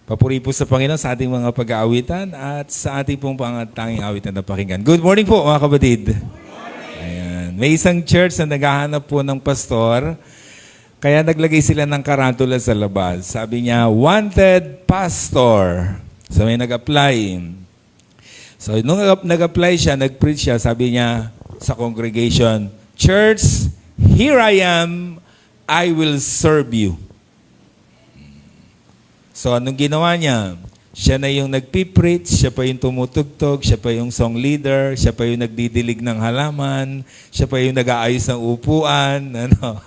Papuri po sa Panginoon sa ating mga pag-aawitan at sa ating pong pangatanging awitan na pakinggan. Good morning po mga kapatid. Ayan. May isang church na naghahanap po ng pastor, kaya naglagay sila ng karatula sa labas. Sabi niya, wanted pastor. So may nag-apply. So nung nag-apply siya, nag-preach siya, sabi niya sa congregation, Church, here I am, I will serve you. So anong ginawa niya? Siya na yung nagpipreach, siya pa yung tumutugtog, siya pa yung song leader, siya pa yung nagdidilig ng halaman, siya pa yung nag-aayos ng upuan. Ano.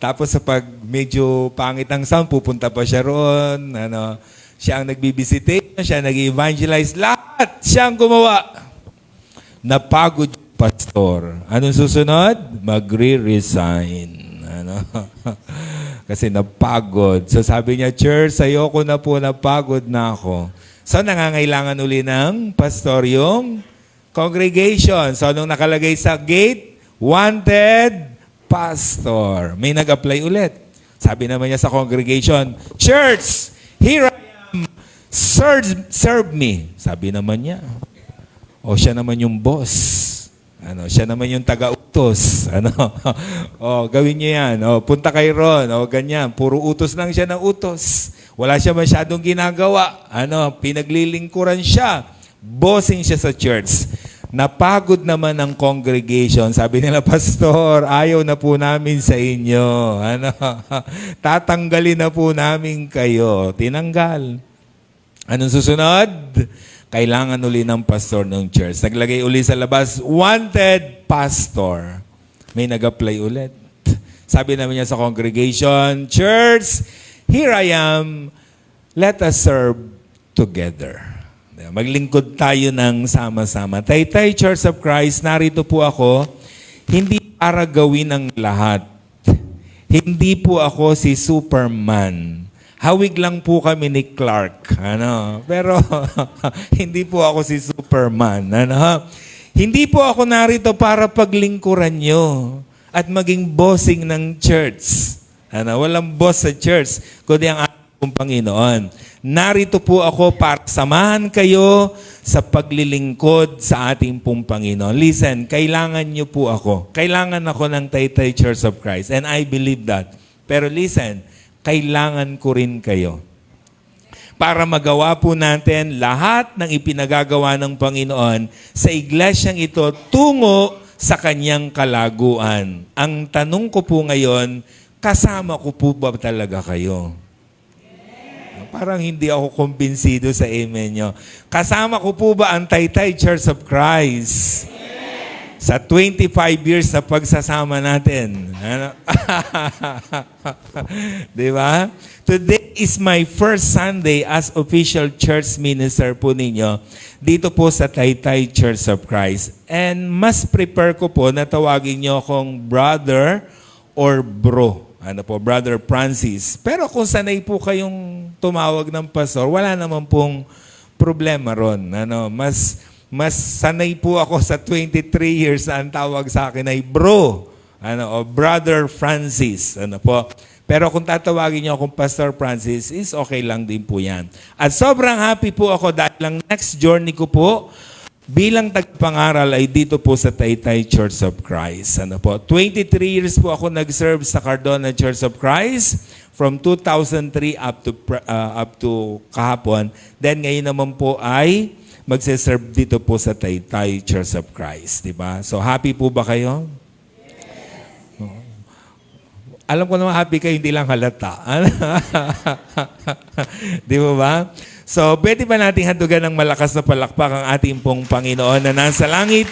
Tapos sa pag medyo pangit ang sound, pupunta pa siya roon. Ano. Siya ang nagbibisite, siya ang nag-evangelize. Lahat siya ang gumawa. Napagod yung pastor. Anong susunod? Magre-resign. Ano. Kasi napagod. So sabi niya, Church, ayoko na po, napagod na ako. So nangangailangan uli ng pastor yung congregation. So nung nakalagay sa gate, wanted pastor. May nag-apply ulit. Sabi naman niya sa congregation, Church, here I am, serve me. Sabi naman niya. O siya naman yung boss. Ano, siya naman yung taga-utos. Ano? O, gawin niyo yan. O, punta kay Ron. O, ganyan. Puro utos lang siya ng utos. Wala siya masyadong ginagawa. Ano, pinaglilingkuran siya. Bossing siya sa church. Napagod naman ang congregation. Sabi nila, Pastor, ayaw na po namin sa inyo. Ano? Tatanggalin na po namin kayo. Tinanggal. Anong susunod? Kailangan uli ng pastor ng church. Naglagay uli sa labas, wanted pastor. May nag-apply ulit. Sabi naman niya sa congregation, Church, here I am, let us serve together. Maglingkod tayo ng sama-sama. Taytay Church of Christ, narito po ako, hindi para gawin ang lahat. Hindi po ako si Superman. Hawig lang po kami ni Clark. Ano? Pero hindi po ako si Superman. Ano? Hindi po ako narito para paglingkuran nyo at maging bossing ng church. Ano? Walang boss sa church, kundi ang ating Panginoon. Narito po ako para samahan kayo sa paglilingkod sa ating pong Panginoon. Listen, kailangan nyo po ako. Kailangan ako ng Taytay Church of Christ. And I believe that. Pero listen, kailangan ko rin kayo. Para magawa po natin lahat ng ipinagagawa ng Panginoon sa iglesyang ito tungo sa kanyang kalaguan. Ang tanong ko po ngayon, kasama ko po ba talaga kayo? Parang hindi ako kumbinsido sa amen nyo. Kasama ko po ba ang Taytay Church of Christ? Sa 25 years na pagsasama natin. Ano? Di ba? Today is my first Sunday as official church minister po ninyo dito po sa Taytay Church of Christ. And mas prepare ko po na tawagin nyo akong brother or bro. Ano po, Brother Francis. Pero kung sanay po kayong tumawag ng pastor, wala naman pong problema ron. Ano, mas sanay po ako sa 23 years na ang tawag sa akin ay bro, o Brother Francis. Ano po. Pero kung tatawagin niyo akong Pastor Francis, is okay lang din po yan. At sobrang happy po ako dahil ang next journey ko po bilang tagpangaral ay dito po sa Taytay Church of Christ. Ano po. 23 years po ako nag-serve sa Cardona Church of Christ from 2003 up to kahapon. Then ngayon naman po ay magse-serve dito po sa Taytay Church of Christ, di ba? So happy po ba kayo? Yes. Alam ko naman happy kayo, hindi lang halata. Di ba? So pwede ba nating handugan ng malakas na palakpak ang ating pong Panginoon na nasa langit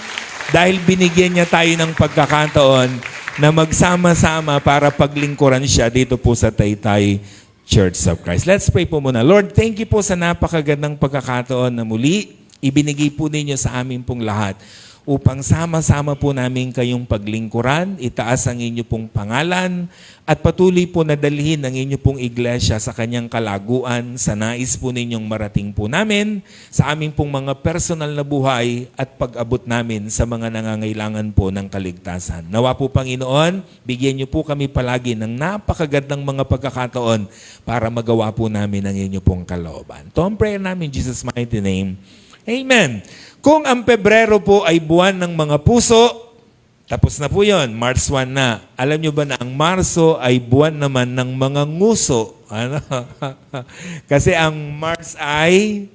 dahil binigyan niya tayo ng pagkakataon na magsama-sama para paglingkuran siya dito po sa Taytay Church of Christ. Let's pray po muna. Lord, thank you po sa napakagandang pagkakataon na muli ibinigay po ninyo sa amin pong lahat upang sama-sama po namin kayong paglingkuran, itaas ang inyo pong pangalan, at patuloy po na dalhin ang inyo pong iglesia sa kanyang kalaguan, sa nais po ninyong marating po namin, sa aming pong mga personal na buhay at pag-abot namin sa mga nangangailangan po ng kaligtasan. Nawa po Panginoon, bigyan niyo po kami palagi ng napakagandang mga pagkakataon para magawa po namin ang inyo pong kalooban. Ito ang prayer namin in Jesus' mighty name. Amen. Kung ang Pebrero po ay buwan ng mga puso, tapos na po yun, March 1 na. Alam nyo ba na ang Marso ay buwan naman ng mga nguso? Ano? Kasi ang March ay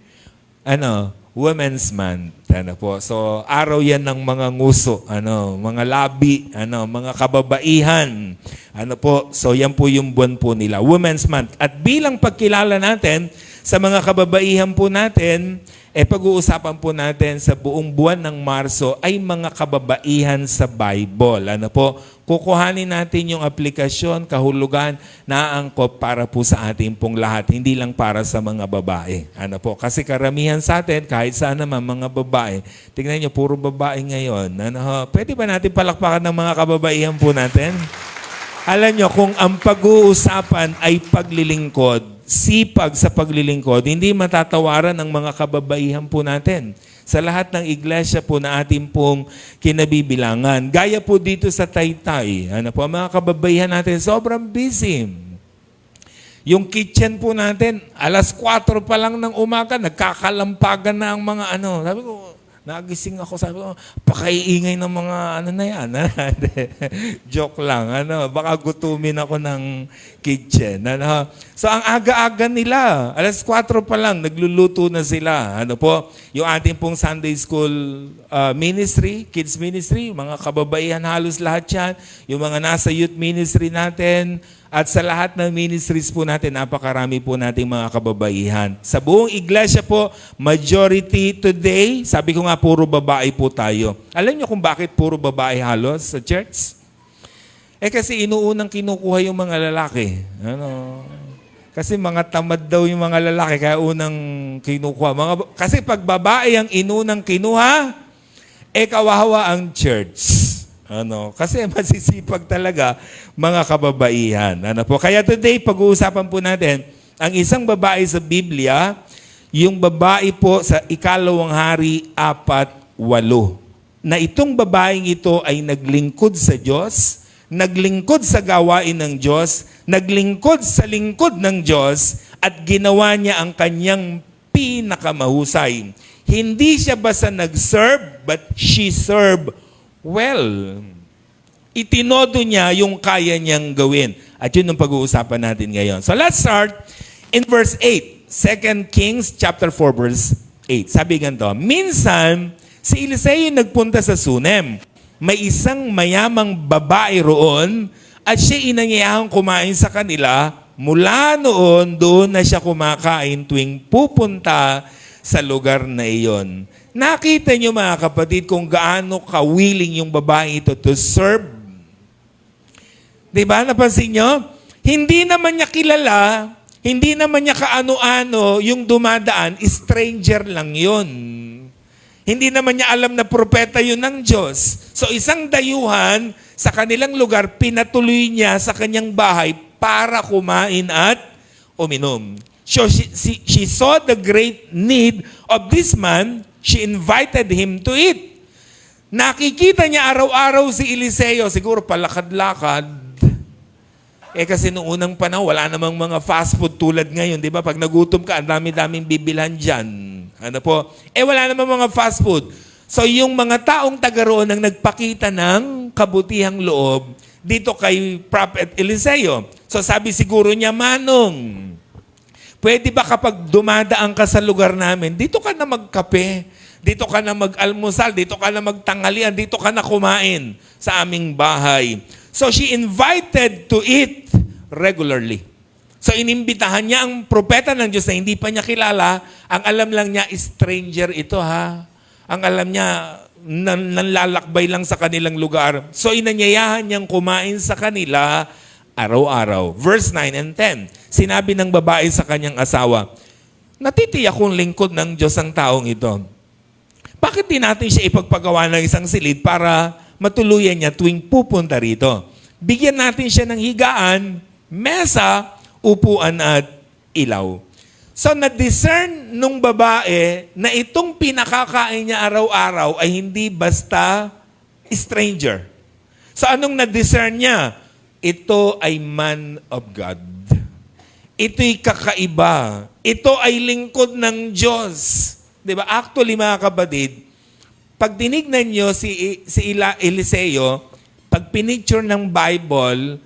Women's Month. Ano po? So, araw yan ng mga nguso, mga labi, mga kababaihan. Ano po? So, yan po yung buwan po nila, Women's Month. At bilang pagkilala natin sa mga kababaihan po natin, pag-uusapan po natin sa buong buwan ng Marso ay mga kababaihan sa Bible. Ano po? Kukuhanin natin yung aplikasyon, kahulugan na angkop para po sa ating pong lahat, hindi lang para sa mga babae. Ano po? Kasi karamihan sa atin, kahit saan naman mga babae, tingnan nyo, puro babae ngayon. Pwede ba natin palakpakan ng mga kababaihan po natin? Alam nyo, kung ang pag-uusapan ay paglilingkod, sipag sa paglilingkod, hindi matatawaran ng mga kababaihan po natin sa lahat ng iglesia po na ating pong kinabibilangan. Gaya po dito sa Taytay, mga kababaihan natin, sobrang busy. Yung kitchen po natin, 4:00 pa lang ng umaga, nagkakalampagan na ang mga Sabi ko, nagising ako, sabi ko, pakaiingay ng mga na yan. Joke lang. Baka gutumin ako ng kitchen. So, ang aga-aga nila, 4:00 pa lang, nagluluto na sila. Yung ating pong Sunday School ministry, kids ministry, mga kababaihan halos lahat yan. Yung mga nasa youth ministry natin, at sa lahat ng ministries po natin, napakarami po nating mga kababaihan. Sa buong iglesia po, majority today, sabi ko nga, puro babae po tayo. Alam niyo kung bakit puro babae halos sa church? Kasi inuunang kinukuha yung mga lalaki. Kasi mga tamad daw yung mga lalaki, kaya unang kinukuha. Kasi pag babae ang inunang kinuha, kawawa ang church. Kasi masisipag talaga mga kababaihan. Kaya today, pag-uusapan po natin, ang isang babae sa Biblia, yung babae po sa 2 Hari 4:8. Na itong babaeng ito ay naglingkod sa Diyos, naglingkod sa gawain ng Diyos, naglingkod sa lingkod ng Diyos, at ginawa niya ang kanyang pinakamahusay. Hindi siya basta nag-serve, but she served well. Itinodo niya yung kaya niyang gawin. At yun ang pag-uusapan natin ngayon. So let's start in verse 8. 2 Kings chapter 4 verse 8. Sabi ganito, minsan, si Eliseo nagpunta sa Sunem. May isang mayamang babae roon at siya inanyayahang kumain sa kanila. Mula noon, doon na siya kumakain tuwing pupunta sa lugar na iyon. Nakita niyo mga kapatid kung gaano ka-willing yung babae ito to serve. Diba? Napansin niyo? Hindi naman niya kilala, hindi naman niya kaano-ano yung dumadaan, stranger lang yun. Hindi naman niya alam na propeta yun ng Diyos. So isang dayuhan sa kanilang lugar, pinatuloy niya sa kanyang bahay para kumain at uminom. So she saw the great need of this man. She invited him to eat. Nakikita niya araw-araw si Eliseo, siguro palakad-lakad. Kasi noong unang panahon, wala namang mga fast food tulad ngayon. Di ba? Pag nagutom ka, ang dami-daming bibilhan dyan. Wala namang mga fast food. So yung mga taong taga roon ang nagpakita ng kabutihang loob dito kay Prophet Eliseo. So sabi siguro niya, Manong, pwede ba kapag dumadaan ka sa lugar namin, dito ka na magkape, dito ka na mag-almusal, dito ka na magtanghalian, dito ka na kumain sa aming bahay. So she invited to eat regularly. So inimbitahan niya ang propeta ng Diyos na hindi pa niya kilala. Ang alam lang niya, stranger ito ha. Ang alam niya, nanlalakbay lang sa kanilang lugar. So inanyayahan niyang kumain sa kanila araw-araw. Verse 9 and 10. Sinabi ng babae sa kanyang asawa, natitiyak kong lingkod ng Diyos ang taong ito. bakit di natin siya ipagpagawa ng isang silid para matuluyan niya tuwing pupunta rito? Bigyan natin siya ng higaan, mesa, upuan at ilaw. So, na-discern nung babae na itong pinakakain niya araw-araw ay hindi basta stranger. So, anong na-discern niya? Ito ay man of God. Ito'y kakaiba. Ito ay lingkod ng Diyos. Diba? Actually, mga kapatid, pag tinignan nyo si Eliseo, pag pinicture ng Bible,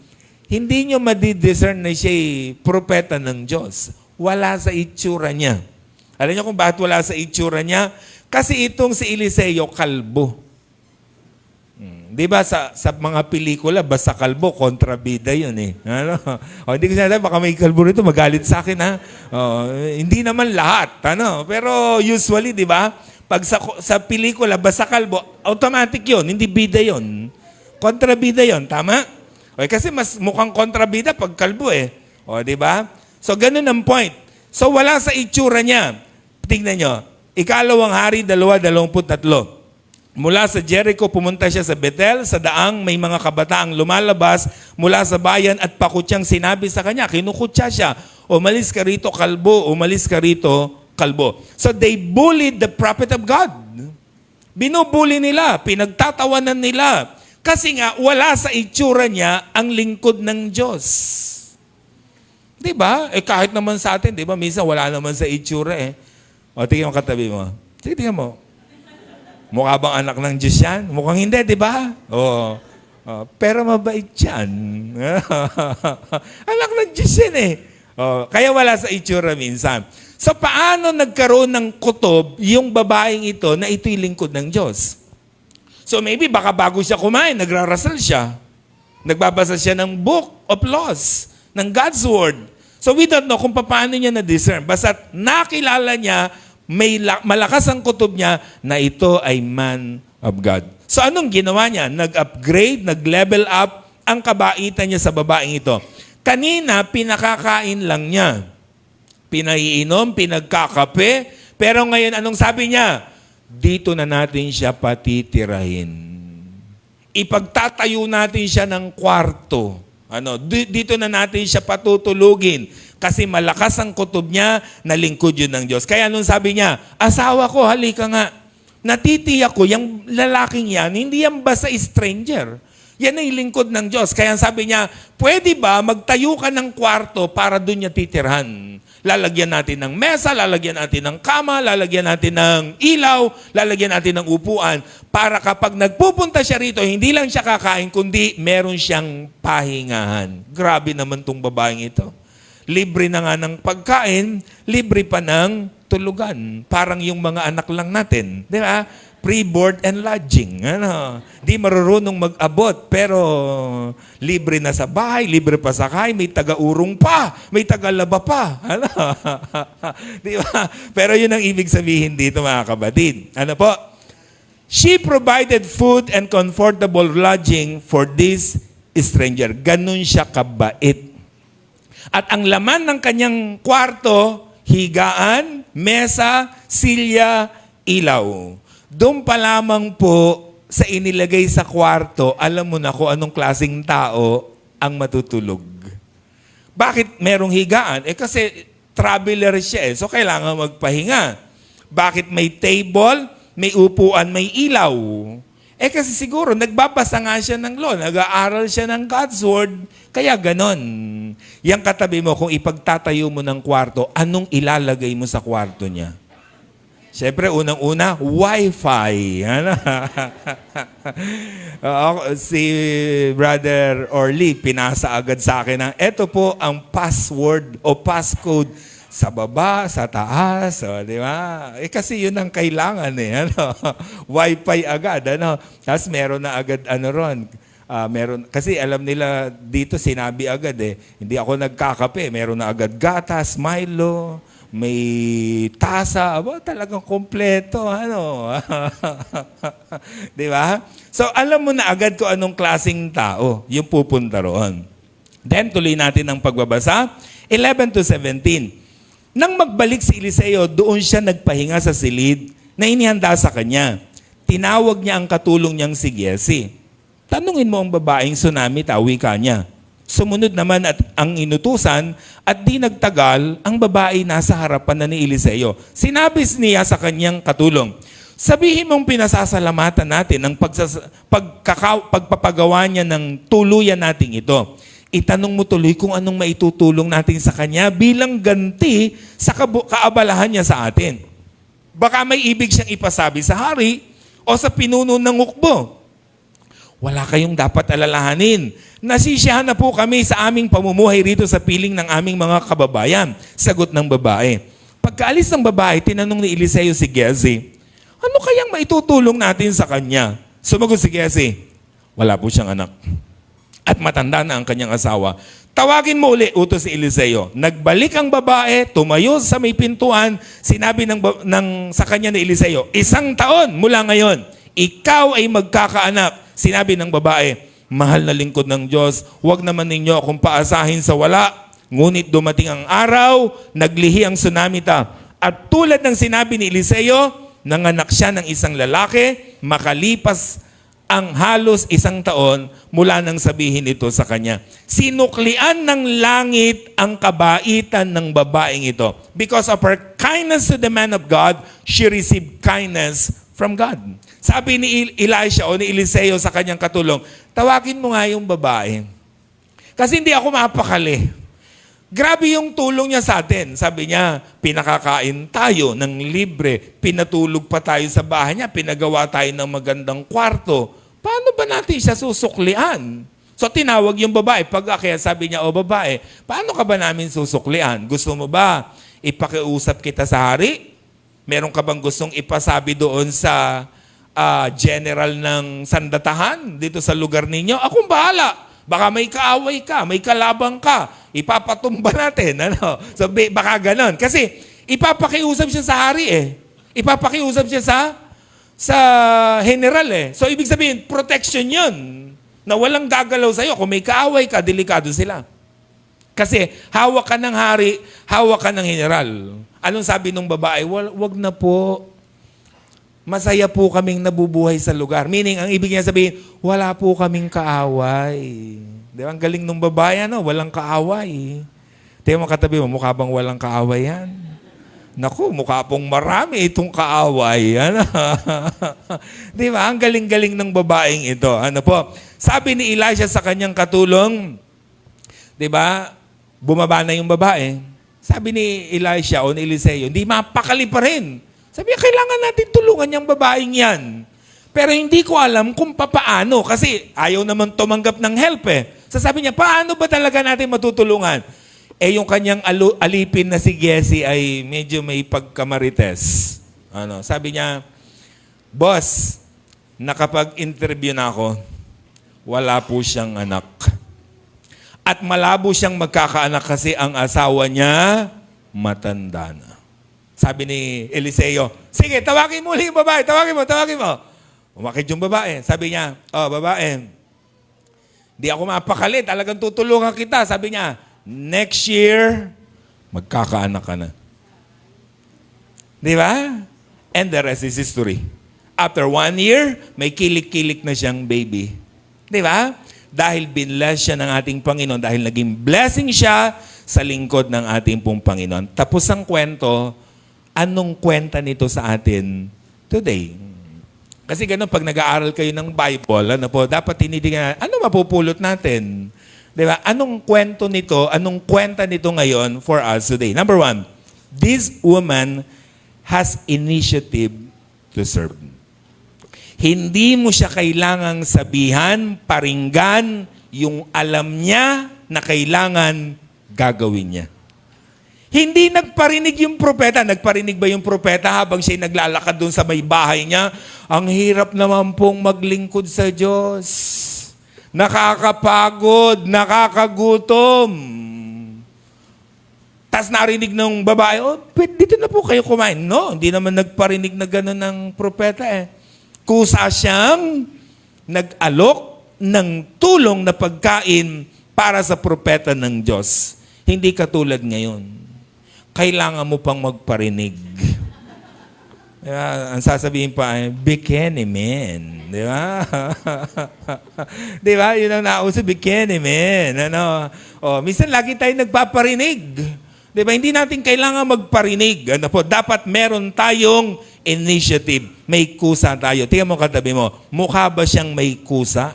hindi nyo madidiscern na siya'y propeta ng Diyos. Wala sa itsura niya. Alam niyo kung bakit wala sa itsura niya? Kasi itong si Eliseo, kalbo. Di ba sa mga pelikula, basta kalbo, kontrabida yun eh. Ano? Hindi ko sinasabi, baka may kalbo rito, magalit sa akin ha. Hindi naman lahat. Ano? Pero usually, di ba, pag sa pelikula, basta kalbo, automatic yun, hindi bida yun. Kontrabida yun, tama? Okay, kasi mas mukhang kontrabida pag kalbo eh. O, di ba? So, ganun ang point. So, wala sa itsura niya. Tingnan nyo, Ikalawang Hari 2:23. Mula sa Jericho, pumunta siya sa Bethel, sa daang may mga kabataang lumalabas mula sa bayan at pakutyang sinabi sa kanya, kinukutya siya, umalis ka rito, kalbo, umalis ka rito, kalbo. So they bullied the prophet of God. Binubuli nila, pinagtatawanan nila. Kasi nga, wala sa itsura niya ang lingkod ng Diyos. Diba? Kahit naman sa atin, diba? Minsan wala naman sa itsura eh. O, tingnan mo katabi mo. Tingnan mo. Mukha bang anak ng Diyos yan? Mukhang hindi, di ba? Oo. Pero mabait yan. Anak ng Diyos yan eh. Kaya wala sa itsura minsan. So paano nagkaroon ng kutob yung babaeng ito na ito'y lingkod ng Diyos? So maybe baka bago siya kumain, nagrarasal siya. Nagbabasa siya ng book of laws, ng God's word. So we don't know kung paano niya na-discern. Basta nakilala niya, may malakas ang kutob niya na ito ay man of God. So anong ginawa niya? Nag-upgrade, nag-level up ang kabaitan niya sa babaeng ito. Kanina, pinakakain lang niya. Pinaiinom, pinagkakape. Pero ngayon, anong sabi niya? Dito na natin siya patitirahin. Ipagtatayo natin siya ng kwarto. Dito na natin siya patutulugin. Kasi malakas ang kutob niya na lingkod yun ng Diyos. Kaya nung sabi niya, asawa ko, halika nga. Natitiyak ko, yung lalaking yan, hindi yan basta stranger. Yan ay lingkod ng Diyos. Kaya sabi niya, pwede ba magtayo ka ng kwarto para doon niya titirhan? Lalagyan natin ng mesa, lalagyan natin ng kama, lalagyan natin ng ilaw, lalagyan natin ng upuan, para kapag nagpupunta siya rito, hindi lang siya kakain, kundi meron siyang pahingahan. Grabe naman tong babaeng ito. Libre na nga ng pagkain, libre pa ng tulugan. Parang yung mga anak lang natin. Di ba? Pre-board and lodging. Di marurunong mag-abot, pero libre na sa bahay, libre pa sa kain, may taga-urong pa, may taga-laba pa. Di ba? Pero yun ang ibig sabihin dito, mga kapatid. Ano po? She provided food and comfortable lodging for this stranger. Ganun siya kabait. At ang laman ng kanyang kwarto, higaan, mesa, silya, ilaw. Doon pa lamang po sa inilagay sa kwarto, alam mo na kung anong klaseng tao ang matutulog. Bakit merong higaan? Kasi traveler siya so kailangan magpahinga. Bakit may table, may upuan, may ilaw? Kasi siguro, nagbabasa nga siya ng law, nag-aaral siya ng God's word, kaya ganon. Yang katabi mo, kung ipagtatayo mo ng kwarto, anong ilalagay mo sa kwarto niya? Siyempre, unang-una, Wi-Fi. Si Brother Orly, pinasa agad sa akin na, eto po ang password o passcode sa baba, sa taas, di ba? Kasi yun ang kailangan Wi-Fi agad, Tapos meron na agad, ron. Meron, kasi alam nila dito, sinabi agad hindi ako nagkakape, meron na agad gatas, Milo, may tasa, talagang kompleto, Di ba? So, alam mo na agad kung anong klaseng tao yung pupunta roon. Then, tuloy natin ang pagbabasa. 11-17. Nang magbalik si Eliseo, doon siya nagpahinga sa silid na inihanda sa kanya. Tinawag niya ang katulong niyang si Giezi. Tanungin mo ang babaeng tsunami, wika niya. Sumunod naman at ang inutusan at di nagtagal, ang babae nasa harapan na ni Eliseo. Sinabi niya sa kanyang katulong, sabihin mong pinasasalamatan natin ang pagpapagawa niya ng tuluyan nating ito. Itanong mo tuloy kung anong maitutulong natin sa kanya bilang ganti sa kaabalahan niya sa atin. Baka may ibig siyang ipasabi sa hari o sa pinuno ng hukbo. Wala kayong dapat alalahanin. Nasisiyahan na po kami sa aming pamumuhay rito sa piling ng aming mga kababayan. Sagot ng babae. Pagkaalis ng babae, tinanong ni Eliseo si Giezi, ano kayang maitutulong natin sa kanya? Sumagot si Giezi, wala po siyang anak. At matanda na ang kanyang asawa. Tawagin mo uli, utos si Eliseo. Nagbalik ang babae, tumayo sa may pintuan, sinabi sa kanya ni Eliseo, 1 taon mula ngayon, ikaw ay magkakaanak. Sinabi ng babae, mahal na lingkod ng Diyos, huwag naman ninyo akong paasahin sa wala. Ngunit dumating ang araw, naglihi ang tsunamita. At tulad ng sinabi ni Eliseo, nanganak siya ng isang lalaki, makalipas ang halos 1 taon mula nang sabihin ito sa kanya. Sinuklian ng langit ang kabaitan ng babaeng ito. Because of her kindness to the man of God, she received kindness from God. Sabi ni Elisha o ni Eliseo sa kanyang katulong, tawagin mo nga yung babae. Kasi hindi ako mapakali. Grabe yung tulong niya sa atin. Sabi niya, pinakakain tayo ng libre, pinatulog pa tayo sa bahay niya, pinagawa tayo ng magandang kwarto. Paano ba natin siya susuklian? So tinawag yung babae. Kaya sabi niya, o babae, paano ka ba namin susuklian? Gusto mo ba ipakiusap kita sa hari? Meron ka bang gustong ipasabi doon sa general ng sandatahan dito sa lugar ninyo? Akong bahala. Baka may kaaway ka, may kalabang ka, ipapatumba natin. Ano? So baka ganon. Kasi ipapakiusap siya sa hari eh. Ipapakiusap siya sa general eh. So ibig sabihin, protection yun. Na walang gagalaw sa'yo. Kung may kaaway ka, delikado sila. Kasi hawak ka ng hari, hawak ka ng general. Anong sabi ng babae? Wag na po. Masaya po kaming nabubuhay sa lugar. Meaning, ang ibig niya sabihin, wala po kaming kaaway. Di ba? Ang galing ng babae, ano? Walang kaaway. Tingnan mo katabi mo, mukha bang walang kaaway yan? Naku, mukha pong marami itong kaaway. Ano? Di ba? Ang galing-galing ng babaeng ito. Ano po? Sabi ni Elisha sa kanyang katulong, di ba? Bumaba na yung babae. Sabi ni Elisha o ni Eliseo, hindi mapakali pa rin. Sabi niya, kailangan natin tulungan yung babaeng yan. Pero hindi ko alam kung papaano kasi ayaw naman tumanggap ng help eh. So sabi niya, paano ba talaga natin matutulungan? Eh yung kanyang alipin na si Giezi ay medyo may pagkamarites. Ano, sabi niya, boss, nakapag-interview na ako, wala po siyang anak. At malabo siyang magkakaanak kasi ang asawa niya matanda na. Sabi ni Eliseo, sige, tawagin mo ulit yung babae. Tawagin mo. Umakit yung babae. Sabi niya, babae, di ako mapakali. Talagang tutulungan kita. Sabi niya, next year, magkakaanak ka na. Di ba? And the rest is history. After 1 year, may kilik-kilik na siyang baby. Di ba? Dahil binless siya ng ating Panginoon, dahil naging blessing siya sa lingkod ng ating pong Panginoon. Tapos ang kwento, anong kwenta nito sa atin today? Kasi ganun, pag nag-aaral kayo ng Bible, ano po, dapat tinitingnan, ano mapupulot natin? Di ba? Anong kwento nito, anong kwenta nito ngayon for us today? Number 1, this woman has initiative to serve. Hindi mo siya kailangang sabihan, paringgan, yung alam niya na kailangan gagawin niya. Hindi nagparinig yung propeta. Nagparinig ba yung propeta habang siya naglalakad doon sa may bahay niya? Ang hirap naman pong maglingkod sa Diyos. Nakakapagod, nakakagutom. Tapos narinig ng babae, dito na po kayo kumain. No, hindi naman nagparinig na gano'n ng propeta eh. Kusa siyang nag-alok ng tulong na pagkain para sa propeta ng Diyos. Hindi katulad ngayon. Kailangan mo pang magparinig. Diba? Ang sasabihin pa ay, bikini man. Di ba? Di ba? Yun ang nauso, bikini man. Ano? O, minsan lagi tayo nagpaparinig. Di ba? Hindi natin kailangan magparinig. Ano po? Dapat meron tayong initiative. May kusa tayo. Tingnan mo katabi mo, mukha ba siyang may kusa?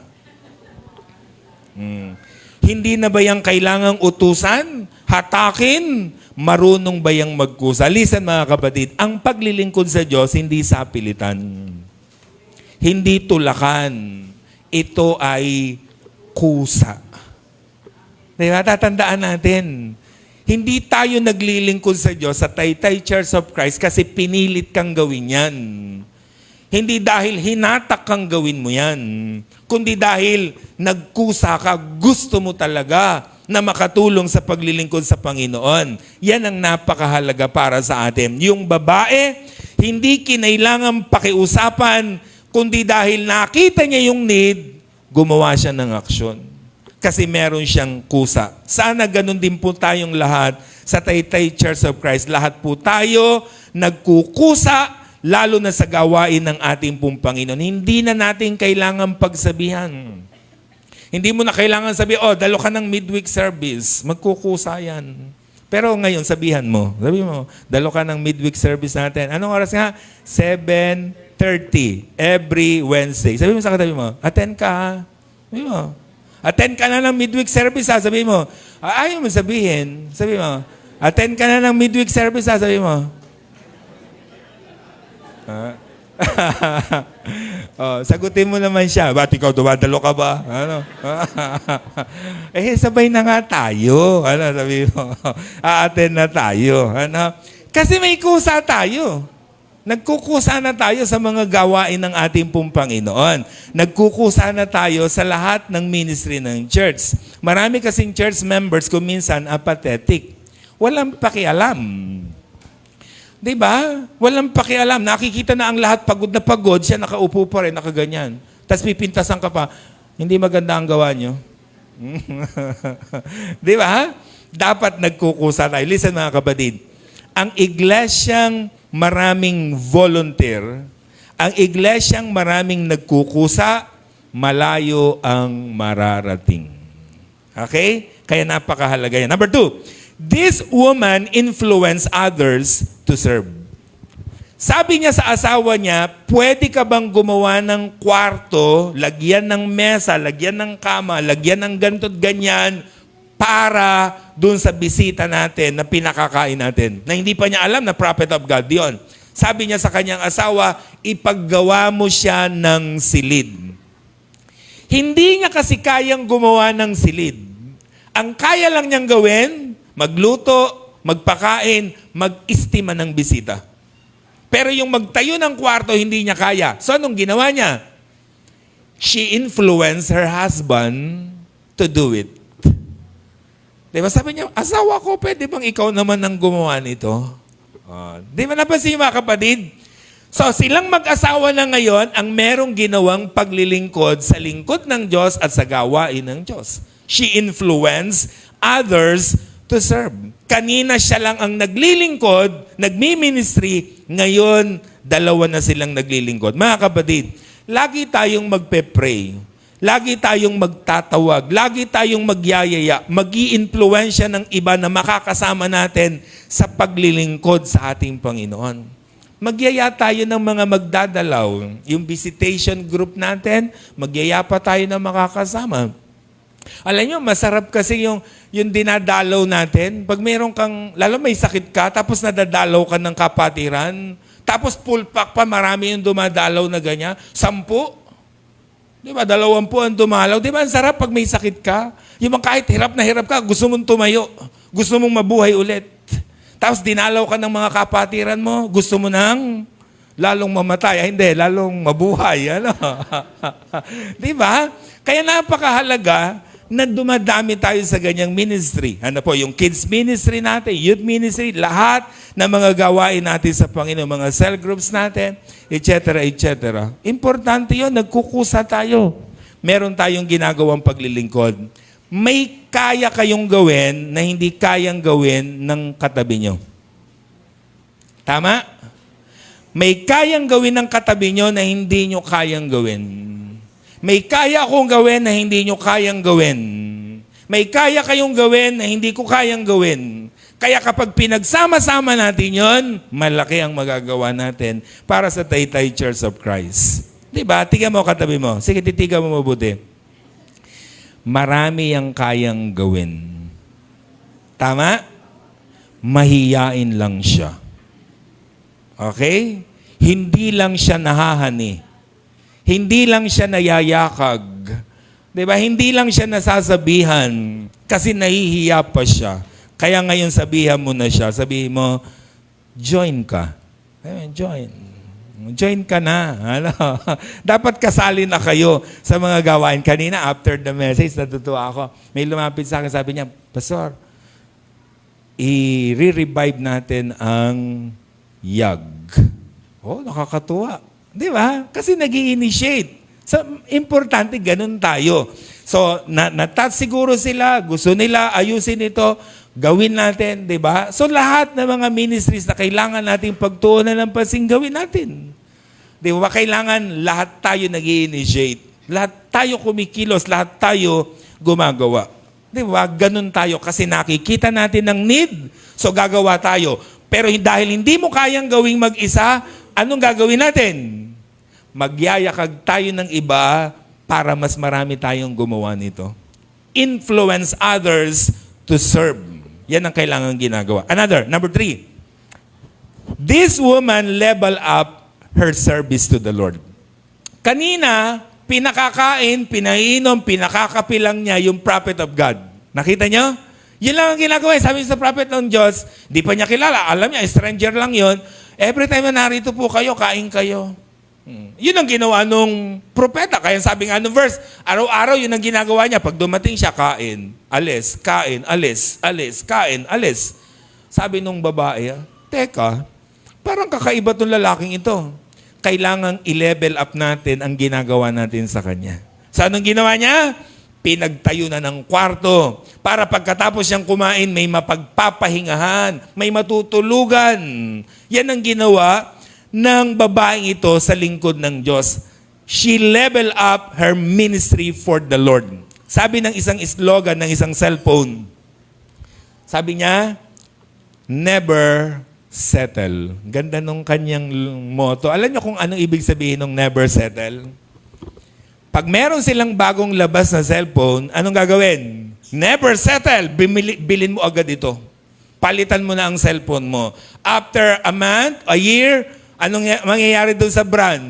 Hindi na ba yung kailangang utusan? Hatakin? Marunong ba yung magkusa? Listen mga kapatid, ang paglilingkod sa Diyos, hindi sapilitan. Hindi tulakan. Ito ay kusa. Diba? Tatandaan natin. Hindi tayo naglilingkod sa Diyos sa Taytay Church of Christ kasi pinilit kang gawin yan. Hindi dahil hinatak kang gawin mo yan, kundi dahil nagkusa ka, gusto mo talaga na makatulong sa paglilingkod sa Panginoon. Yan ang napakahalaga para sa atin. Yung babae, hindi kinailangan pakiusapan, kundi dahil nakita niya yung need, gumawa siya ng aksyon. Kasi meron siyang kusa. Sana ganun din po tayong lahat sa Taytay Church of Christ. Lahat po tayo nagkukusa, lalo na sa gawain ng ating pong Panginoon. Hindi na natin kailangan pagsabihan. Hindi mo na kailangan sabihin, dalo ka ng midweek service. Magkukusa yan. Pero ngayon, sabihan mo. Sabi mo, dalo ka ng midweek service natin. Anong oras nga? 7:30 every Wednesday. Sabi mo sa katabi mo, attend ka ha. Sabi mo, attend ka na ng midweek service ha. Sabi mo, ayaw mo sabihin. Sabi mo, attend ka na ng midweek service ha. Sabi mo, sagutin mo naman siya. Ba't ikaw dumadalo ka ba? Ano? Sabay na nga tayo. Ano, sabi mo? A-attend na tayo. Ano? Kasi may kusa tayo. Nagkukusa na tayo sa mga gawain ng ating pong Panginoon. Nagkukusa na tayo sa lahat ng ministry ng church. Marami kasing church members kung minsan apathetic. Walang pakialam. Diba? Walang pakialam. Nakikita na ang lahat pagod na pagod, siya nakaupo pa rin, nakaganyan. Tapos pipintasan ka pa, hindi maganda ang gawa nyo. Diba? Dapat nagkukusa tayo. Listen mga kapatid, ang iglesyang maraming volunteer, ang iglesyang maraming nagkukusa, malayo ang mararating. Okay? Kaya napakahalaga yan. Number 2, this woman influenced others to serve. Sabi niya sa asawa niya, pwede ka bang gumawa ng kwarto, lagyan ng mesa, lagyan ng kama, lagyan ng ganto't ganyan para dun sa bisita natin na pinakakain natin. Na hindi pa niya alam na prophet of God yon. Sabi niya sa kanyang asawa, ipaggawa mo siya ng silid. Hindi niya kasi kayang gumawa ng silid. Ang kaya lang niyang gawin, magluto, magpakain, mag-istima ng bisita. Pero yung magtayo ng kwarto, hindi niya kaya. So, anong ginawa niya? She influenced her husband to do it. Diba sabi niya, asawa ko, pwede bang ikaw naman ang gumawa nito? Di ba napansin yung mga kapatid? So, silang mag-asawa na ngayon ang merong ginawang paglilingkod sa lingkod ng Diyos at sa gawain ng Diyos. She influenced others to serve. Kanina siya lang ang naglilingkod, nagmi-ministry, ngayon dalawa na silang naglilingkod. Mga kapatid, lagi tayong magpe-pray, lagi tayong magtatawag, lagi tayong magyayaya, mag-i-influensya ng iba na makakasama natin sa paglilingkod sa ating Panginoon. Magyaya tayo ng mga magdadalaw. Yung visitation group natin, magyaya pa tayo ng makakasama. Alam nyo, masarap kasi yung dinadalaw natin. Pag meron kang, lalo may sakit ka, tapos nadadalaw ka ng kapatiran, tapos full pack pa, marami yung dumadalaw na ganyan. 10. Di ba? 20 ang dumalaw. Di ba? Ang sarap pag may sakit ka. Yung kahit hirap na hirap ka, gusto mong tumayo. Gusto mong mabuhay ulit. Tapos dinalaw ka ng mga kapatiran mo, gusto mo nang lalong mamatay. Hindi, lalong mabuhay. Ano? Di ba? Kaya napakahalaga na dumadami tayo sa ganyang ministry. Ano po, yung kids ministry natin, youth ministry, lahat ng mga gawain natin sa Panginoon, mga cell groups natin, etc., etc. Importante yun, nagkukusa tayo. Meron tayong ginagawang paglilingkod. May kaya kayong gawin na hindi kayang gawin ng katabi nyo. Tama? May kayang gawin ng katabi nyo na hindi nyo kayang gawin. May kaya akong gawin na hindi nyo kayang gawin. May kaya kayong gawin na hindi ko kayang gawin. Kaya kapag pinagsama-sama natin yon, malaki ang magagawa natin para sa Taytay Church of Christ. Diba? Tiga mo katabi mo. Sige, titiga mo mabuti. Marami ang kayang gawin. Tama? Mahiyain lang siya. Okay? Hindi lang siya nahahani. Hindi lang siya nayayakag. Diba? Hindi lang siya nasasabihan kasi nahihiya pa siya. Kaya ngayon sabihan mo na siya. Sabihin mo, join ka. Join. Join ka na. Ano? Dapat kasali na kayo sa mga gawain. Kanina, after the message, natutuwa ako. May lumapit sa akin, sabi niya, Pastor, i-revive natin ang YAG. Oh, nakakatuwa. Di ba? Kasi nag-i-initiate. So, importante, ganun tayo. So, natat siguro sila, gusto nila ayusin ito, gawin natin, di ba? So, lahat ng mga ministries na kailangan nating pagtuunan ng pansin, gawin natin. Di ba? Kailangan lahat tayo nag-i-initiate. Lahat tayo kumikilos, lahat tayo gumagawa. Di ba? Ganun tayo kasi nakikita natin ng need. So, gagawa tayo. Pero dahil hindi mo kayang gawing mag-isa, anong gagawin natin? Magyayakag tayo ng iba para mas marami tayong gumawa nito. Influence others to serve. Yan ang kailangan ginagawa. Another, number 3. This woman level up her service to the Lord. Kanina, pinakakain, pinainom, pinakakapilang niya yung prophet of God. Nakita niyo? Yun lang ang ginagawa. Sabi sa prophet ng Diyos, di pa niya kilala. Alam niya, stranger lang yun. Every time na narito po kayo, kain kayo. Yun ang ginawa nung propeta. Kaya sabi nga nung verse, araw-araw yun ang ginagawa niya. Pag dumating siya, kain, alis, kain, alis, alis, kain, alis. Sabi nung babae, teka, parang kakaiba tong lalaking ito. Kailangang i-level up natin ang ginagawa natin sa kanya. So anong ginawa niya? Pinagtayo na ng kwarto para pagkatapos siyang kumain, may mapagpapahingahan, may matutulugan. Yan ang ginawa ng babaeng ito sa lingkod ng Diyos. She level up her ministry for the Lord. Sabi ng isang slogan ng isang cellphone, sabi niya, never settle. Ganda nung kanyang motto. Alam niyo kung anong ibig sabihin ng never settle? Pag meron silang bagong labas na cellphone, anong gagawin? Never settle. Bilin mo agad ito. Palitan mo na ang cellphone mo. After a month, a year, anong mangyayari doon sa brand?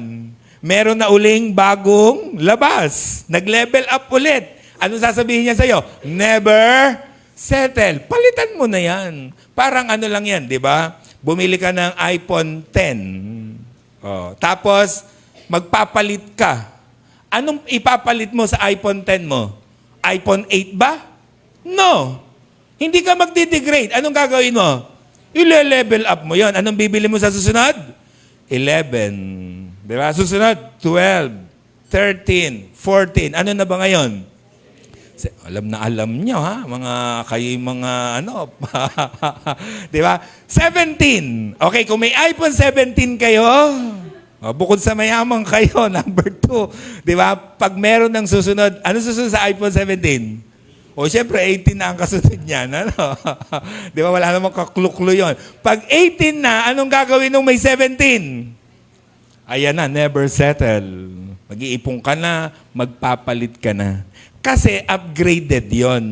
Meron na uling bagong labas. Nag-level up ulit. Anong sasabihin niya sa'yo? Never settle. Palitan mo na yan. Parang ano lang yan, di ba? Bumili ka ng iPhone 10. Oh, tapos, magpapalit ka. Anong ipapalit mo sa iPhone 10 mo? iPhone 8 ba? No. Hindi ka magdi-degrade. Anong gagawin mo? I-level up mo yon. Anong bibili mo sa susunod? 11. Di ba? Susunod, 12, 13, 14. Ano na ba ngayon? Alam nyo, ha? Kayo yung mga, di ba? 17. Okay, kung may iPhone 17 kayo, bukod sa mayamang kayo, number 2, di ba? Pag meron ng susunod, ano susunod sa iPhone 17? O, syempre, 18 na ang kasunod niyan. Ano? Di ba? Wala namang kakluklo yun. Pag 18 na, anong gagawin nung may 17? Ayan na, never settle. Mag-iipon ka na, magpapalit ka na. Kasi upgraded yon.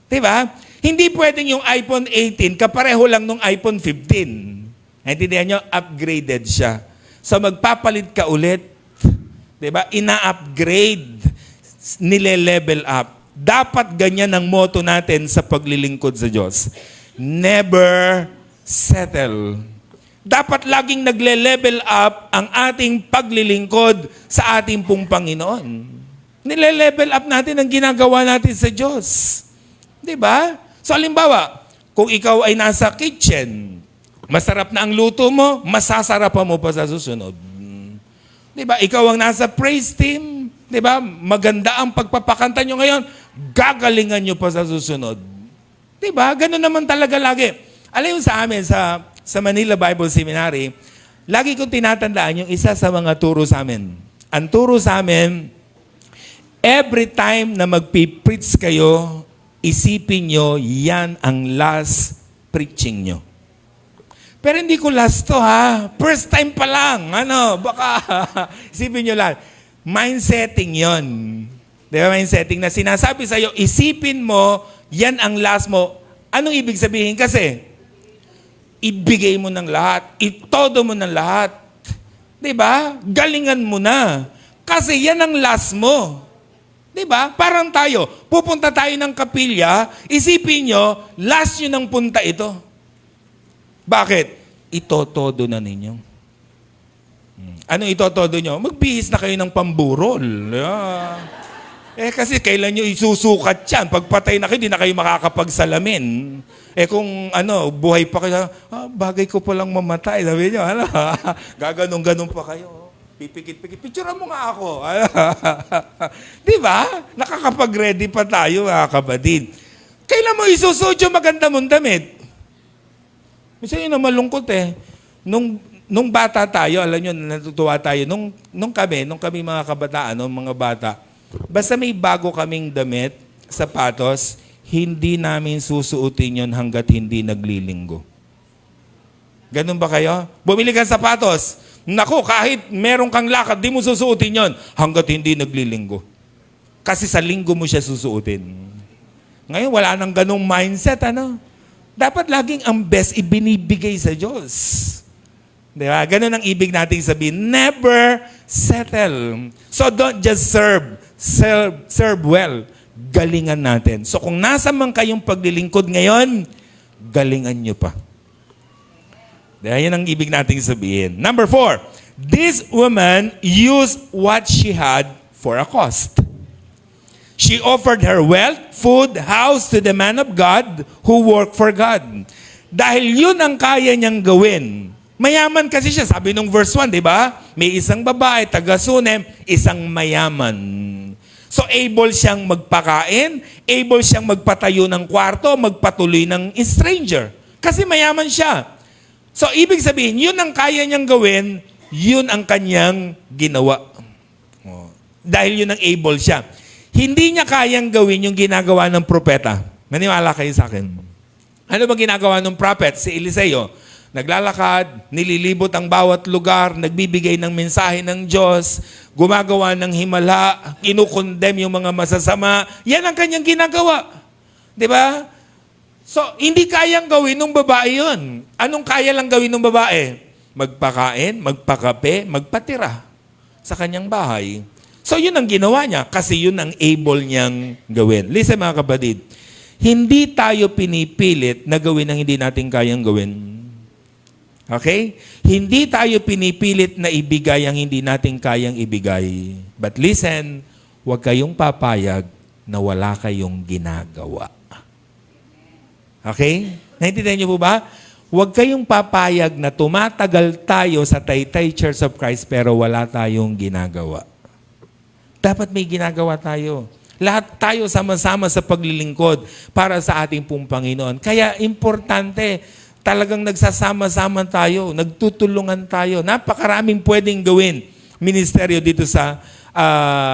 Di ba? Hindi pwedeng yung iPhone 18, kapareho lang nung iPhone 15. Naintindihan nyo? Upgraded siya. So magpapalit ka ulit. Di ba? Ina-upgrade. Nile-level up. Dapat ganyan ang motto natin sa paglilingkod sa Diyos. Never settle. Dapat laging nagle-level up ang ating paglilingkod sa ating pong Panginoon. Nile-level up natin ang ginagawa natin sa Diyos. Di ba? So, halimbawa, kung ikaw ay nasa kitchen, masarap na ang luto mo, masasarapan mo pa sa susunod. Di ba? Ikaw ang nasa praise team, di ba? Maganda ang pagpapakanta nyo ngayon, gagalingan nyo pa sa susunod. Di ba? Ganun naman talaga lagi. Alam mo sa amin, sa Manila Bible Seminary, lagi kong tinatandaan yung isa sa mga turo sa amin. Ang turo sa amin, every time na magpipreach kayo, isipin nyo, yan ang last preaching nyo. Pero hindi ko last to ha. First time pa lang. Baka isipin nyo lang. Mindsetting yon. Di ba mindsetting na sinasabi sa'yo, isipin mo, yan ang last mo. Anong ibig sabihin? Kasi, ibigay mo ng lahat. Itodo mo ng lahat. Di ba? Galingan mo na. Kasi yan ang last mo. Di ba? Parang tayo, pupunta tayo ng kapilya, isipin nyo, last nyo ng punta ito. Bakit? Itotodo na ninyo. Anong itotodo nyo? Magbihis na kayo ng pamburol. Kasi kailan nyo isusukat yan? Pagpatay na kayo, di na kayo makakapagsalamin. Kung buhay pa kayo, bagay ko palang mamatay. Sabi nyo, gaganong-ganon pa kayo. Pipikit-pikit. Picture mo nga ako. Di ba? Nakakapag-ready pa tayo, mga kapatid. Kailan mo isusuot yung maganda mong damit? Minsan yun ang malungkot Nung bata tayo, alam nyo, natutuwa tayo. Nung kami mga kabataan, mga bata, basta may bago kaming damit, sapatos, hindi namin susuotin yon hanggat hindi naglilinggo. Ganun ba kayo? Bumili kang sapatos. Naku, kahit meron kang lakad, di mo susuotin yon hanggat hindi naglilinggo. Kasi sa linggo mo siya susuotin. Ngayon, wala nang ganung mindset, Dapat laging ang best ibinibigay sa Diyos. Di ba? Ganun ang ibig nating sabihin. Never settle. So don't just serve. Serve well. Galingan natin. So kung nasa man kayong paglilingkod ngayon, galingan nyo pa. Yan ang ibig nating sabihin. Number 4, this woman used what she had for a cost. She offered her wealth, food, house to the man of God who worked for God. Dahil yun ang kaya niyang gawin. Mayaman kasi siya. Sabi nung verse 1, di ba? May isang babae, taga-Sunem, isang mayaman. So able siyang magpakain, able siyang magpatayo ng kwarto, magpatuloy ng stranger. Kasi mayaman siya. So ibig sabihin, yun ang kaya niyang gawin, yun ang kanyang ginawa. Dahil yun ang able siya. Hindi niya kayang gawin yung ginagawa ng propeta. Maniwala kayo sa akin. Ano ba ginagawa ng prophet? Si Eliseo. Naglalakad, nililibot ang bawat lugar, nagbibigay ng mensahe ng Diyos, gumagawa ng himala, kinukondem yung mga masasama. Yan ang kanyang ginagawa. Di ba? So, hindi kayang gawin ng babae yun. Anong kaya lang gawin ng babae? Magpakain, magpakape, magpatira sa kanyang bahay. So, yun ang ginawa niya kasi yun ang able niyang gawin. Listen mga kapatid, hindi tayo pinipilit na gawin ang hindi natin kayang gawin. Okay? Hindi tayo pinipilit na ibigay ang hindi natin kayang ibigay. But listen, huwag kayong papayag na wala kayong ginagawa. Okay? Naintindihan niyo po ba? Huwag kayong papayag na tumatagal tayo sa Taytay Church of Christ pero wala tayong ginagawa. Dapat may ginagawa tayo. Lahat tayo sama-sama sa paglilingkod para sa ating pong Panginoon. Kaya importante, talagang nagsasama-sama tayo, nagtutulungan tayo. Napakaraming pwedeng gawin ministeryo dito sa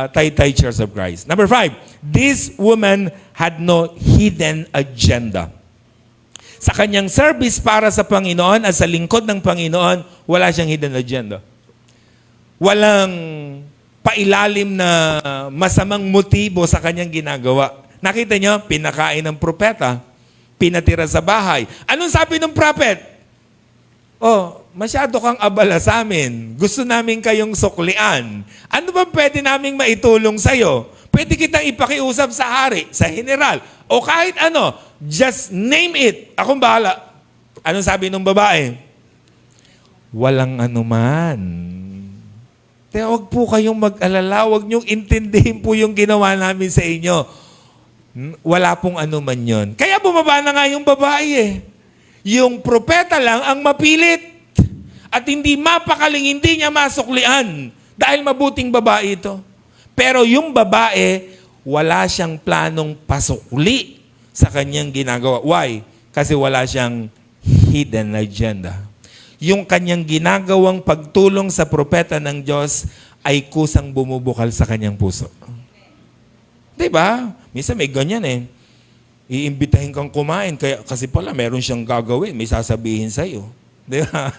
Taytay Church of Christ. Number 5, this woman had no hidden agenda. Sa kanyang service para sa Panginoon at sa lingkod ng Panginoon, wala siyang hidden agenda. Walang pailalim na masamang motibo sa kanyang ginagawa. Nakita niyo, pinakain ng propeta, pinatira sa bahay. Anong sabi ng prophet? Masyado kang abala sa amin. Gusto namin kayong suklian. Ano ba pwede naming maitulong sa'yo? Pwede kitang ipakiusap sa hari, sa general, o kahit ano. Just name it. Akong bahala. Anong sabi ng babae? Walang anuman. Kaya huwag po kayong mag-alala, huwag niyong intindihin po yung ginawa namin sa inyo. Wala pong anuman yon. Kaya bumaba na nga yung babae Yung propeta lang ang mapilit. At hindi mapakaling, hindi niya masuklian. Dahil mabuting babae ito. Pero yung babae, wala siyang planong pasukli sa kanyang ginagawa. Why? Kasi wala siyang hidden agenda. yung kanyang ginagawang pagtulong sa propeta ng Diyos ay kusang bumubukal sa kanyang puso. Diba? Minsan may ganyan eh. Iimbitahin kang kumain kasi pala meron siyang gagawin, may sasabihin sa'yo. Diba?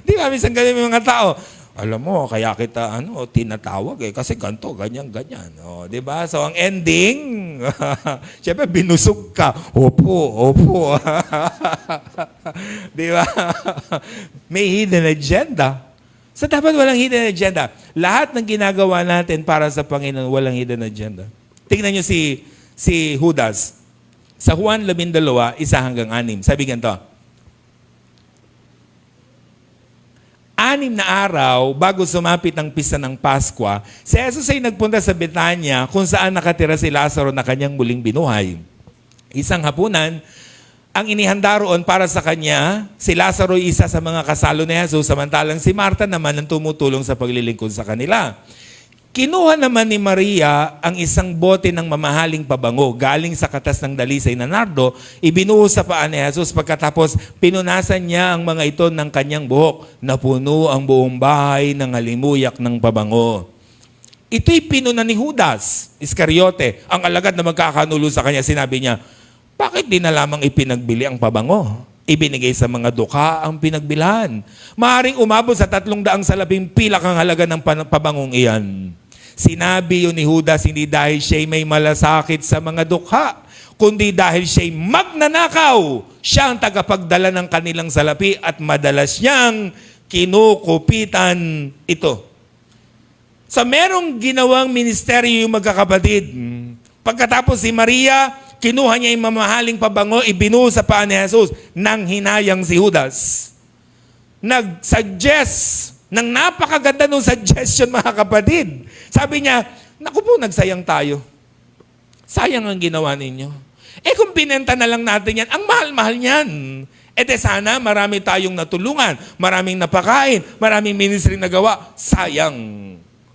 Diba? Minsan ganyan yung mga tao. Alam mo, kaya kita tinatawag kasi ganito, ganyan. O, diba? So, ang ending, syempre, binusog ka. Opo. Diba? May hidden agenda. So, dapat walang hidden agenda. Lahat ng ginagawa natin para sa Panginoon, walang hidden agenda. Tingnan nyo si Judas. Sa Juan 12, 1-6. Sabi ganito, 6 na araw bago sumapit ang pista ng Pasko, si Jesus ay nagpunta sa Betania kung saan nakatira si Lazaro na kanyang muling binuhay. Isang hapunan, ang inihanda roon para sa kanya, si Lazaro ay isa sa mga kasalo ni Jesus, samantalang si Marta naman ang tumutulong sa paglilingkod sa kanila. Kinuha naman ni Maria ang isang bote ng mamahaling pabango galing sa katas ng dalisay na nardo, ibinuhos sa paa ni Jesus pagkatapos pinunasan niya ang mga ito ng kanyang buhok. Napuno ang buong bahay ng halimuyak ng pabango. Ito'y pinuna ni Judas Iscariote, ang alagad na magkakanulo sa kanya. Sinabi niya, bakit di na lamang ipinagbili ang pabango? Ibinigay sa mga dukha ang pinagbilhan. Maaring umabot sa 300 salaping pilak ang halaga ng pabangong iyan. Sinabi yun ni Judas hindi dahil siya'y may malasakit sa mga dukha, kundi dahil siya'y magnanakaw. Siya ang tagapagdala ng kanilang salapi at madalas niyang kinukupitan ito. Sa merong ginawang ministeryo yung magkakapatid, pagkatapos si Maria, kinuha niya yung mamahaling pabango, ibinuho sa paa ni Jesus, nang hinayang si Judas. Nag-suggest ng napakaganda ng suggestion, mga kapatid. Sabi niya, naku po, nagsayang tayo. Sayang ang ginawa ninyo. Kung binenta na lang natin yan, ang mahal-mahal niyan. Sana marami tayong natulungan, maraming napakain, maraming ministry na gawa. Sayang.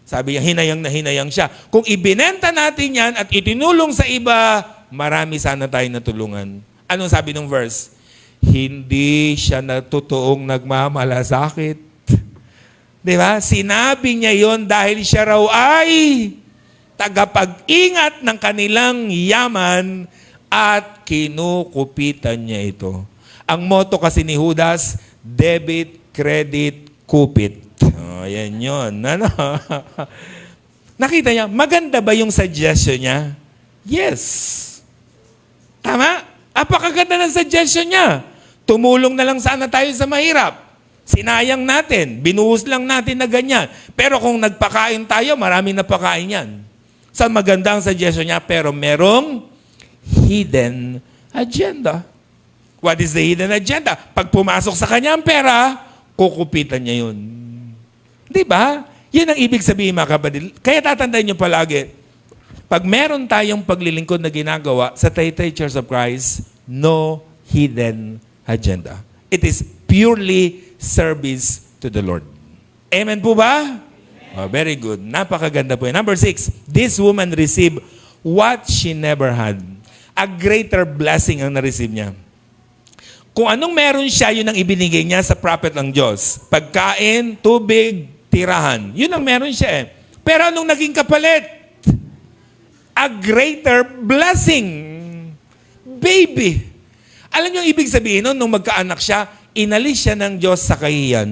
Sabi niya, hinayang na hinayang siya. Kung ibinenta natin yan at itinulong sa iba, marami sana tayong natulungan. Anong sabi ng verse? Hindi siya na totoong nagmamalasakit. Diba? Sinabi niya yon dahil siya raw ay tagapag-ingat ng kanilang yaman at kinukupitan niya ito. Ang motto kasi ni Judas, debit, credit, kupit. Yan yun. Nakita niya, maganda ba yung suggestion niya? Yes. Tama? Apakaganda ng suggestion niya. Tumulong na lang sana tayo sa mahirap. Sinayang natin, binuhos lang natin na ganyan. Pero kung nagpakain tayo, maraming napakain yan. Sa magandang suggestion niya, pero merong hidden agenda. What is the hidden agenda? Pag pumasok sa kanya ang pera, kukupitan niya yun. Di ba? Yun ang ibig sabihin, mga kapatid. Kaya tatandaan niyo palagi, pag meron tayong paglilingkod na ginagawa sa Taytay Church of Christ, no hidden agenda. It is purely service to the Lord. Amen po ba? Oh, very good. Napakaganda po yun. Number 6, this woman received what she never had. A greater blessing ang na-receive niya. Kung anong meron siya, yun ang ibinigay niya sa prophet ng Diyos. Pagkain, tubig, tirahan. Yun ang meron siya eh. Pero anong naging kapalit? A greater blessing. Baby. Alam niyo ang ibig sabihin nun, nung magkaanak siya, inalis siya ng Diyos sa kahiyan.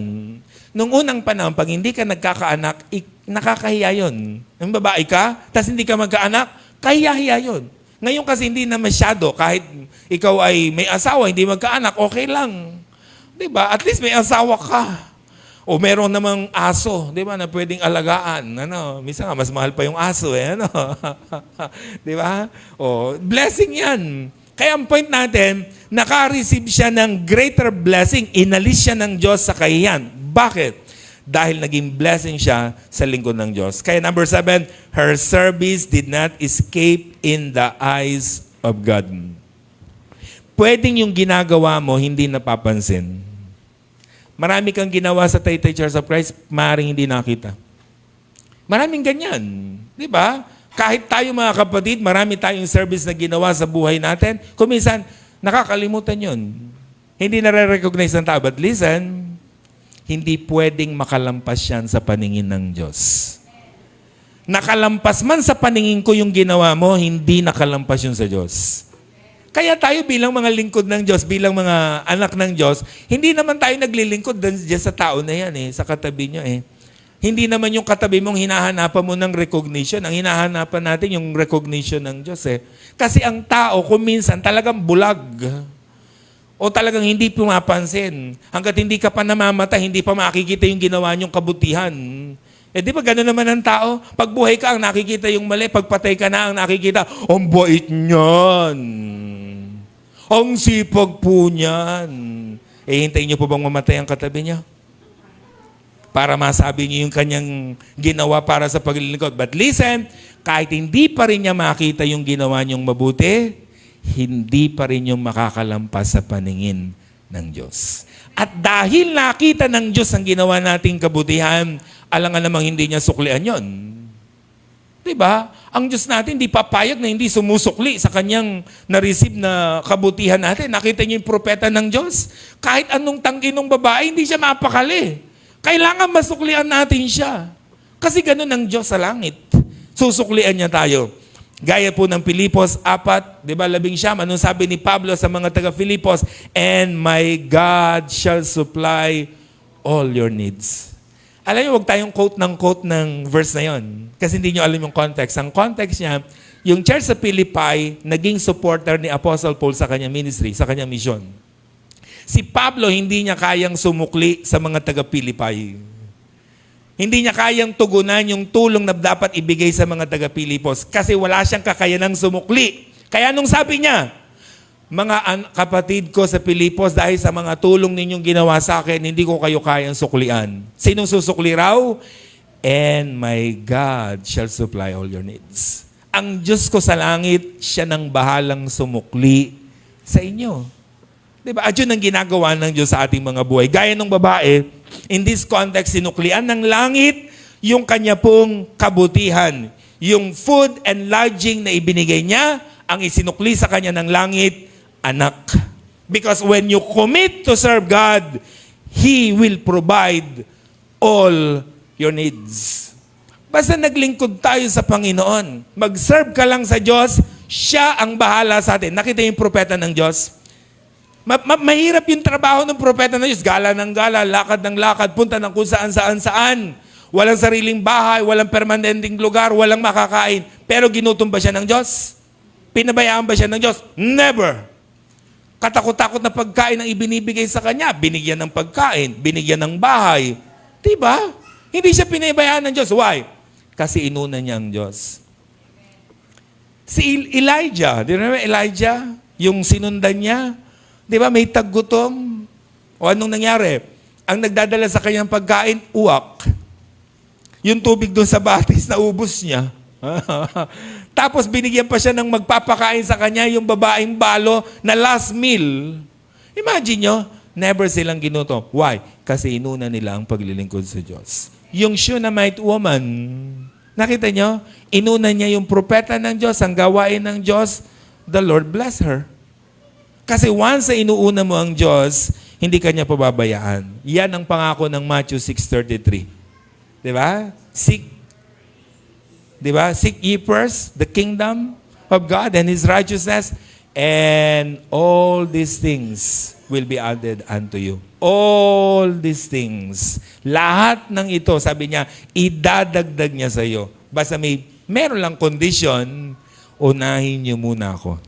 Nung unang panahon, pag hindi ka nagkakaanak, nakakahiya yun. Nung babae ka, tas hindi ka magkaanak, kahiya-hiya yun. Ngayon kasi hindi na masyado, kahit ikaw ay may asawa, hindi magkaanak, okay lang. Diba? At least may asawa ka. O meron namang aso, di ba, na pwedeng alagaan. Minsan nga, mas mahal pa yung aso eh. Diba? O, blessing yan. Kaya ang point natin, naka-receive siya ng greater blessing, inalis siya ng Diyos sa kahiyan. Bakit? Dahil naging blessing siya sa lingkod ng Diyos. Kaya number 7, her service did not escape in the eyes of God. Pwedeng yung ginagawa mo, hindi napapansin. Marami kang ginawa sa Taytay Church of Christ, maaaring hindi nakita. Maraming ganyan. Di ba? Kahit tayo mga kapatid, marami tayong service na ginawa sa buhay natin. Kung minsan, nakakalimutan yun. Hindi nare-recognize ng tao. But listen, hindi pwedeng makalampas yan sa paningin ng Diyos. Nakalampas man sa paningin ko yung ginawa mo, hindi nakalampas yun sa Diyos. Kaya tayo bilang mga lingkod ng Diyos, bilang mga anak ng Diyos, hindi naman tayo naglilingkod dyan sa tao na yan sa katabi nyo Hindi naman yung katabi mong hinahanapan mo ng recognition. Ang hinahanapan natin yung recognition ng Diyos Kasi ang tao, kung minsan, talagang bulag. O talagang hindi pumapansin. Hanggat hindi ka pa namamatay, hindi pa makikita yung ginawa niyong kabutihan. Di ba gano'n naman ang tao? Pag buhay ka, ang nakikita yung mali. Pag patay ka na, ang nakikita, ang bait niyan. Ang sipag po niyan. Hintayin niyo po bang mamatay ang katabi niya? Para masabi niyo yung kanyang ginawa para sa paglilingkod. But listen, kahit hindi pa rin niya makita yung ginawa niyong mabuti, hindi pa rin yung makakalampas sa paningin ng Diyos. At dahil nakita ng Diyos ang ginawa nating kabutihan, alangan namang hindi niya suklian yon. Diba? Ang Diyos natin hindi papayag na hindi sumusukli sa kanyang na-receive na kabutihan natin. Nakita niyo yung propeta ng Diyos? Kahit anong tanggi ng babae, hindi siya mapakali. Kailangan masuklian natin siya. Kasi ganun ang Diyos sa langit. Susuklian niya tayo. Gaya po ng Filipos 4, di ba, 11, anong sabi ni Pablo sa mga taga-Filipos? And my God shall supply all your needs. Alam niyo, huwag tayong quote ng verse na yon. Kasi hindi niyo alam yung context. Ang context niya, yung church sa Philippi, naging supporter ni Apostle Paul sa kanyang ministry, sa kanyang mission. Si Pablo, hindi niya kayang sumukli sa mga taga-Philippi. Hindi niya kayang tugunan yung tulong na dapat ibigay sa mga taga-Pilipos kasi wala siyang kakayanang sumukli. Kaya nung sabi niya, mga kapatid ko sa Pilipos, dahil sa mga tulong ninyong ginawa sa akin, hindi ko kayo kayang suklian. Sinong susukli raw? And my God shall supply all your needs. Ang Diyos ko sa langit, siya nang bahalang sumukli sa inyo. Diba? At yun ang ginagawa ng Diyos sa ating mga buhay. Gaya ng babae, in this context, sinuklian ng langit yung kanya pong kabutihan. Yung food and lodging na ibinigay niya, ang isinukli sa kanya ng langit, anak. Because when you commit to serve God, He will provide all your needs. Basta naglingkod tayo sa Panginoon, mag-serve ka lang sa Diyos, siya ang bahala sa atin. Nakita yung propeta ng Diyos? Mahirap yung trabaho ng propeta ng Diyos. Gala ng gala, lakad ng lakad, punta ng kung saan. Walang sariling bahay, walang permanenteng lugar, walang makakain. Pero ginutom ba siya ng Diyos? Pinabayaan ba siya ng Diyos? Never. Katakot-takot na pagkain ang ibinibigay sa kanya. Binigyan ng pagkain, binigyan ng bahay. Diba? Hindi siya pinabayaan ng Diyos. Why? Kasi inuna niya ang Diyos. Si Elijah, di ba Elijah? Yung sinundan niya, di ba may taggutom? O anong nangyari? Ang nagdadala sa kanyang pagkain, uwak. Yung tubig doon sa batis, naubos niya. Tapos binigyan pa siya ng magpapakain sa kanya yung babaeng balo na last meal. Imagine nyo, never silang ginutom. Why? Kasi inuna nila ang paglilingkod sa Diyos. Yung Shunammite woman, nakita nyo? Inuna niya yung propeta ng Diyos, ang gawain ng Diyos, the Lord bless her. Kasi once na inuuna mo ang Diyos, hindi kanya pababayaan. Yan ang pangako ng Matthew 6:33. Diba? Seek ye first the kingdom of God and His righteousness, and all these things will be added unto you. All these things. Lahat ng ito, sabi niya, idadagdag niya sa iyo. Basta meron lang condition, unahin niyo muna ako.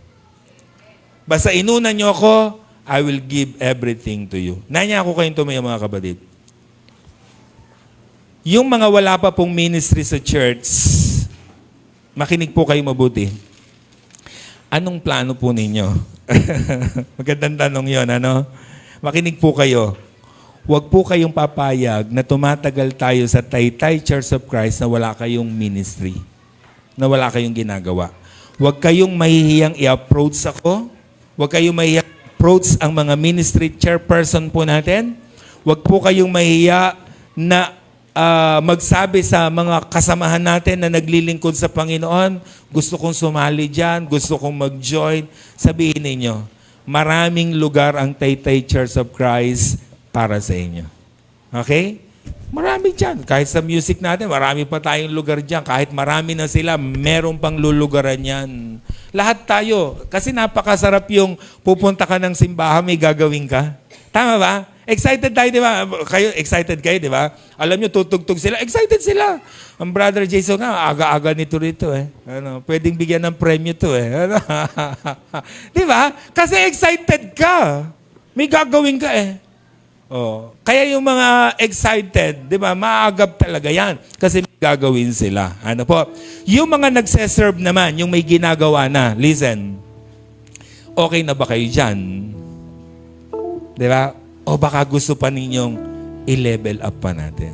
Basta inuna niyo ako, I will give everything to you. Nanya ako kayong tumayo mga kapatid. Yung mga wala pa pong ministry sa church, makinig po kayo mabuti. Anong plano po ninyo? Magandang tanong yon, ano? Makinig po kayo. Huwag po kayong papayag na tumatagal tayo sa Taytay Church of Christ na wala kayong ministry, na wala kayong ginagawa. Huwag kayong mahihiyang i-approach ako. Huwag kayong mahihiyang i-approach ang mga ministry chairperson po natin. Huwag po kayong mahihiya na magsabi sa mga kasamahan natin na naglilingkod sa Panginoon, gusto kong sumali dyan, gusto kong mag-join. Sabihin ninyo, maraming lugar ang Taytay Church of Christ para sa inyo. Okay? Marami dyan. Kahit sa music natin, marami pa tayong lugar dyan. Kahit marami na sila, meron pang lulugaran yan. Lahat tayo. Kasi napakasarap yung pupunta ka ng simbahan, may gagawin ka. Tama ba? Excited tayo, di ba? Kayo, excited kayo, di ba? Alam nyo, tutugtog sila. Excited sila. Ang Brother Jason nga, aga-aga nito rito eh. Pwedeng bigyan ng premyo to eh. Di ba? Kasi excited ka. May gagawin ka eh. Oh. Kaya yung mga excited, di ba, maagap talaga yan. Kasi may gagawin sila. Ano po? Yung mga nagseserve naman, yung may ginagawa na, listen, okay na ba kayo dyan? Di ba? O baka gusto pa ninyong i-level up pa natin.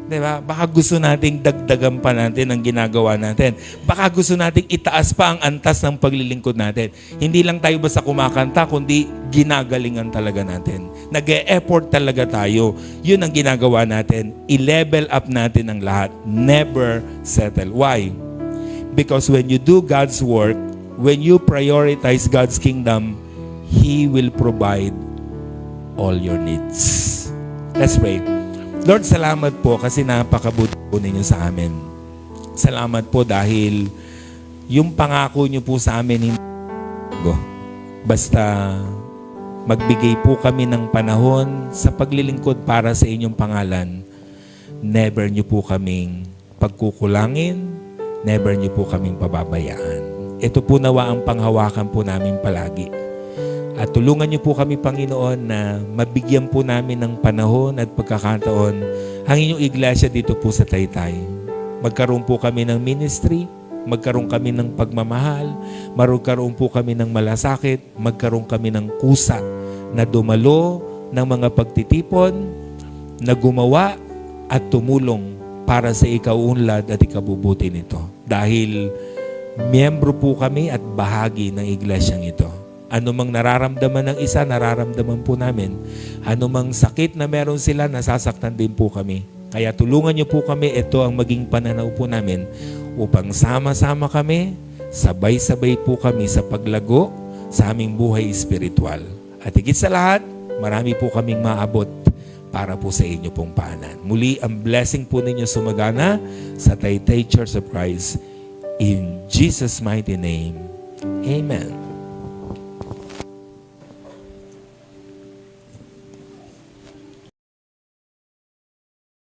Diba? Baka gusto nating dagdagan pa natin ang ginagawa natin. Baka gusto nating itaas pa ang antas ng paglilingkod natin. Hindi lang tayo basta kumakanta, kundi ginagalingan talaga natin. Nag-e-effort talaga tayo. Yun ang ginagawa natin. I-level up natin ang lahat. Never settle. Why? Because when you do God's work, when you prioritize God's kingdom, He will provide all your needs. Let's pray. Lord, salamat po kasi napakabuti po ninyo sa amin. Salamat po dahil yung pangako nyo po sa amin hindi basta magbigay po kami ng panahon sa paglilingkod para sa inyong pangalan. Never nyo po kaming pagkukulangin, never nyo po kaming pababayaan. Ito po nawa ang panghawakan po namin palagi. At tulungan niyo po kami, Panginoon, na mabigyan po namin ng panahon at pagkakataon ang inyong iglesia dito po sa Taytay. Magkaroon po kami ng ministry, magkaroon kami ng pagmamahal, magkaroon po kami ng malasakit, magkaroon kami ng kusa na dumalo ng mga pagtitipon, na gumawa at tumulong para sa ikauunlad at ikabubuti nito. Dahil miyembro po kami at bahagi ng iglesyang ito. Ano mang nararamdaman ng isa, nararamdaman po namin. Ano mang sakit na meron sila, nasasaktan din po kami. Kaya tulungan niyo po kami, ito ang maging pananaw po namin upang sama-sama kami, sabay-sabay po kami sa paglago sa aming buhay espiritual. At higit sa lahat, marami po kaming maabot para po sa inyo pong paanan. Muli, ang blessing po ninyo sumagana sa Taytay Church of Christ. In Jesus' mighty name, Amen.